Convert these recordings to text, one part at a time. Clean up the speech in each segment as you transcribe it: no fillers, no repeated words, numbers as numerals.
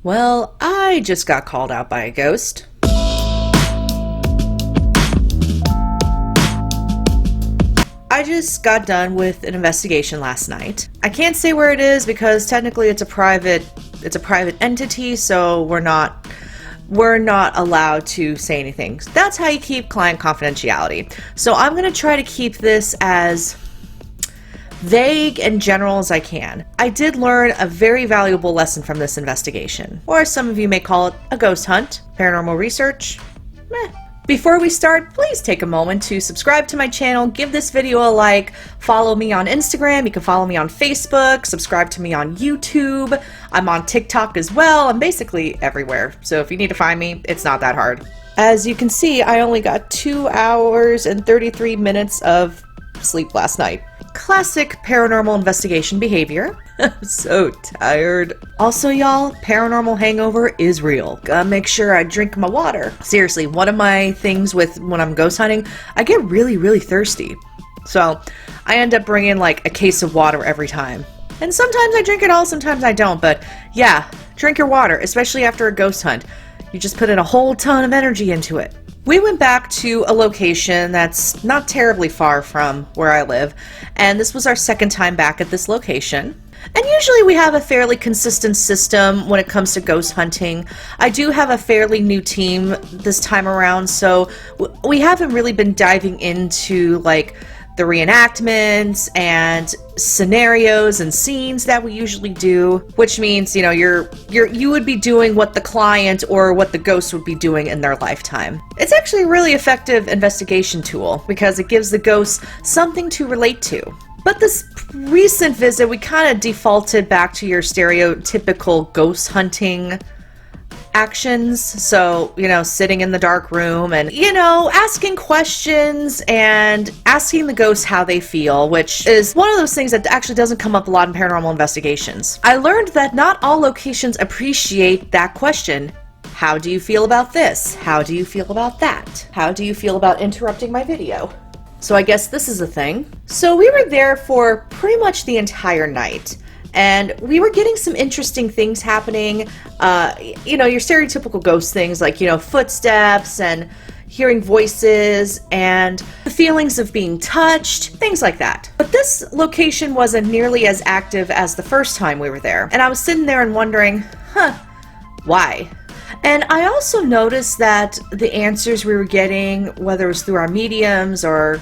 Well, I just got called out by a ghost. I just got done with an investigation last night. I can't say where it is because technically it's a private entity, so we're not allowed to say anything. That's how you keep client confidentiality. So I'm going to try to keep this as vague and general as I can. I did learn a very valuable lesson from this investigation, or as some of you may call it, a ghost hunt, paranormal research. Before we start, please take a moment to subscribe to my channel, give this video a like, follow me on Instagram, you can follow me on Facebook, subscribe to me on YouTube, I'm on TikTok as well, I'm basically everywhere, so if you need to find me, it's not that hard. As you can see, I only got 2 hours and 33 minutes of sleep last night. Classic paranormal investigation behavior. I'm so tired. Also, y'all, paranormal hangover is real. Gotta make sure I drink my water. Seriously, one of my things with when I'm ghost hunting, I get really, really thirsty. So I end up bringing like a case of water every time. And sometimes I drink it all, sometimes I don't. But yeah, drink your water, especially after a ghost hunt. You just put in a whole ton of energy into it. We went back to a location that's not terribly far from where I live, and this was our second time back at this location. And usually we have a fairly consistent system when it comes to ghost hunting. I do have a fairly new team this time around, so we haven't really been diving into like the reenactments and scenarios and scenes that we usually do, which means, you know, you would be doing what the client or what the ghost would be doing in their lifetime. It's actually a really effective investigation tool because it gives the ghost something to relate to. But this recent visit, we kind of defaulted back to your stereotypical ghost hunting actions. So, you know, sitting in the dark room and, you know, asking questions and asking the ghosts how they feel, which is one of those things that actually doesn't come up a lot in paranormal investigations. I learned that not all locations appreciate that question. How do you feel about this? How do you feel about that? How do you feel about interrupting my video? So I guess this is a thing. So we were there for pretty much the entire night. And we were getting some interesting things happening, you know, your stereotypical ghost things like, you know, footsteps and hearing voices and the feelings of being touched, things like that. But this location wasn't nearly as active as the first time we were there. And I was sitting there and wondering, why? And I also noticed that the answers we were getting, whether it was through our mediums or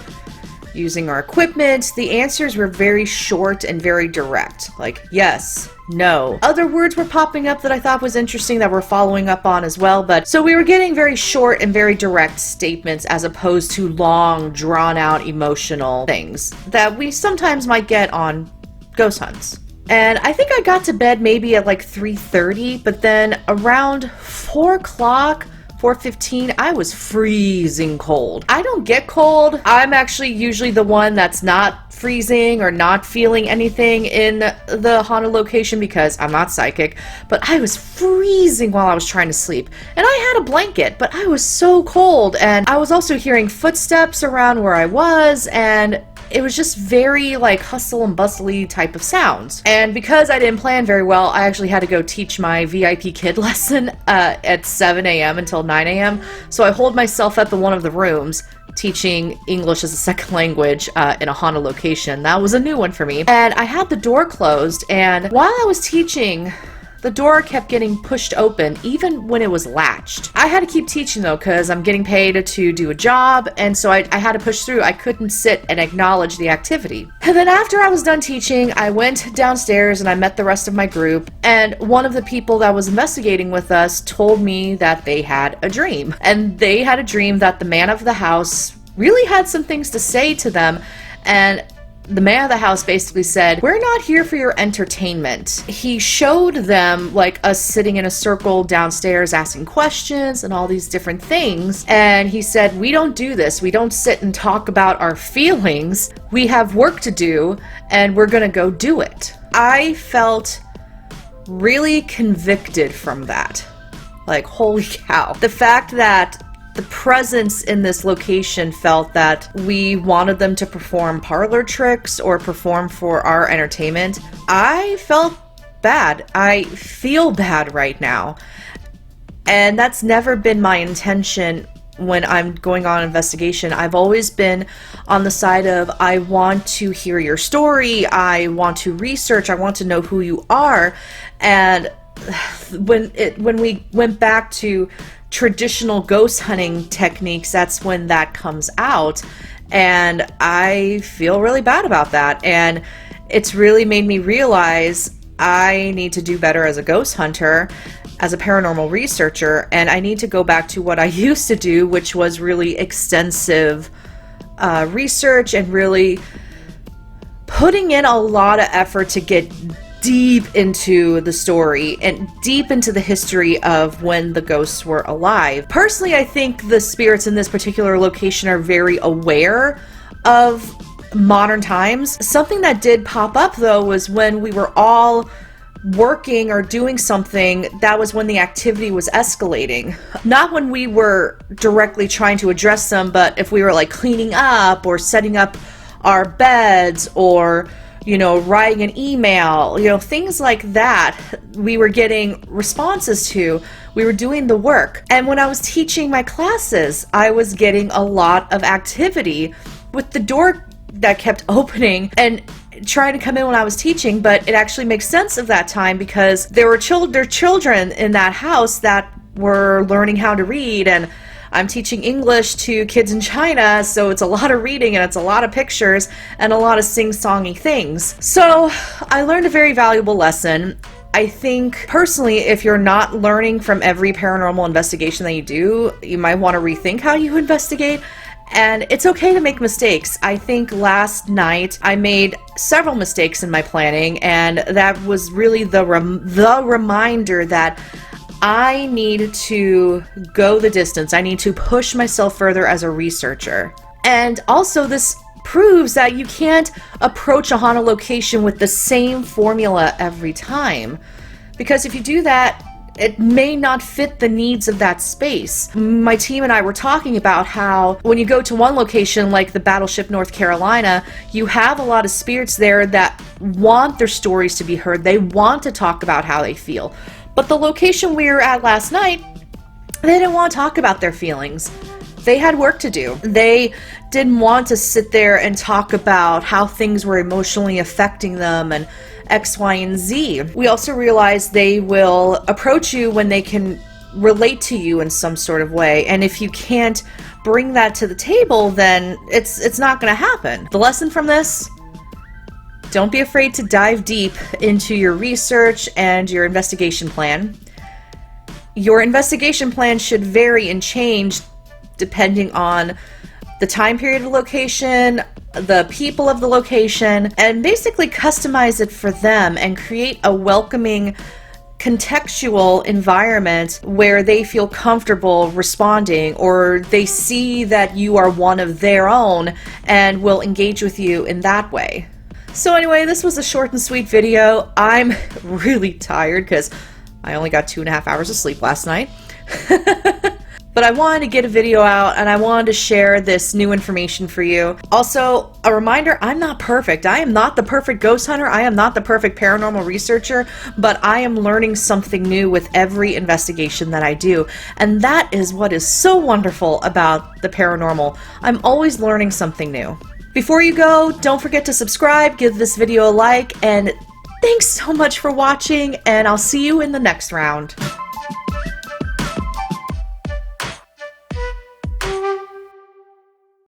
using our equipment, the answers were very short and very direct. Like, yes, no. Other words were popping up that I thought was interesting that we're following up on as well, but so we were getting very short and very direct statements as opposed to long, drawn-out emotional things that we sometimes might get on ghost hunts. And I think I got to bed maybe at like 3:30, but then around 4 o'clock, 4:15, I was freezing cold. I don't get cold. I'm actually usually the one that's not freezing or not feeling anything in the haunted location because I'm not psychic, but I was freezing while I was trying to sleep. And I had a blanket, but I was so cold, and I was also hearing footsteps around where I was, and it was just very like hustle and bustly type of sounds. And because I didn't plan very well, I actually had to go teach my VIP kid lesson at 7 a.m. until 9 a.m. So I holed myself up in one of the rooms teaching English as a second language in a haunted location. That was a new one for me. And I had the door closed, and while I was teaching, the door kept getting pushed open even when it was latched. I had to keep teaching though because I'm getting paid to do a job, and so I had to push through. I couldn't sit and acknowledge the activity. And then after I was done teaching, I went downstairs and I met the rest of my group, and one of the people that was investigating with us told me that they had a dream. And they had a dream that the man of the house really had some things to say to them, and the man of the house basically said, "We're not here for your entertainment." He showed them like us sitting in a circle downstairs asking questions and all these different things. And he said, "We don't do this. We don't sit and talk about our feelings. We have work to do and we're gonna go do it." I felt really convicted from that. Like, holy cow. The fact that the presence in this location felt that we wanted them to perform parlor tricks or perform for our entertainment, I felt bad. I feel bad right now. And that's never been my intention when I'm going on investigation. I've always been on the side of, I want to hear your story, I want to research, I want to know who you are. And when we went back to traditional ghost hunting techniques, that's when that comes out. And I feel really bad about that. And it's really made me realize I need to do better as a ghost hunter, as a paranormal researcher, and I need to go back to what I used to do, which was really extensive research and really putting in a lot of effort to get deep into the story and deep into the history of when the ghosts were alive. Personally, I think the spirits in this particular location are very aware of modern times. Something that did pop up though was when we were all working or doing something, that was when the activity was escalating. Not when we were directly trying to address them, but if we were like cleaning up or setting up our beds or, you know, writing an email, you know, things like that, we were getting responses to. We were doing the work. And when I was teaching my classes, I was getting a lot of activity with the door that kept opening and trying to come in when I was teaching, but it actually makes sense of that time because there were children in that house that were learning how to read, and I'm teaching English to kids in China, so it's a lot of reading and it's a lot of pictures and a lot of sing-songy things. So I learned a very valuable lesson. I think personally, if you're not learning from every paranormal investigation that you do, you might want to rethink how you investigate. And it's okay to make mistakes. I think last night I made several mistakes in my planning, and that was really the reminder that I need to go the distance. I need to push myself further as a researcher. And also this proves that you can't approach a haunted location with the same formula every time. Because if you do that, it may not fit the needs of that space. My team and I were talking about how when you go to one location like the Battleship North Carolina, you have a lot of spirits there that want their stories to be heard. They want to talk about how they feel. But the location we were at last night, they didn't want to talk about their feelings. They had work to do. They didn't want to sit there and talk about how things were emotionally affecting them and X, Y, and Z. We also realize they will approach you when they can relate to you in some sort of way. And if you can't bring that to the table, then it's not going to happen. The lesson from this: don't be afraid to dive deep into your research and your investigation plan. Your investigation plan should vary and change depending on the time period of the location, the people of the location, and basically customize it for them and create a welcoming, contextual environment where they feel comfortable responding, or they see that you are one of their own and will engage with you in that way. So anyway, this was a short and sweet video. I'm really tired because I only got 2.5 hours of sleep last night. But I wanted to get a video out and I wanted to share this new information for you. Also, a reminder, I'm not perfect. I am not the perfect ghost hunter. I am not the perfect paranormal researcher, but I am learning something new with every investigation that I do. And that is what is so wonderful about the paranormal. I'm always learning something new. Before you go, don't forget to subscribe, give this video a like, and thanks so much for watching, and I'll see you in the next round.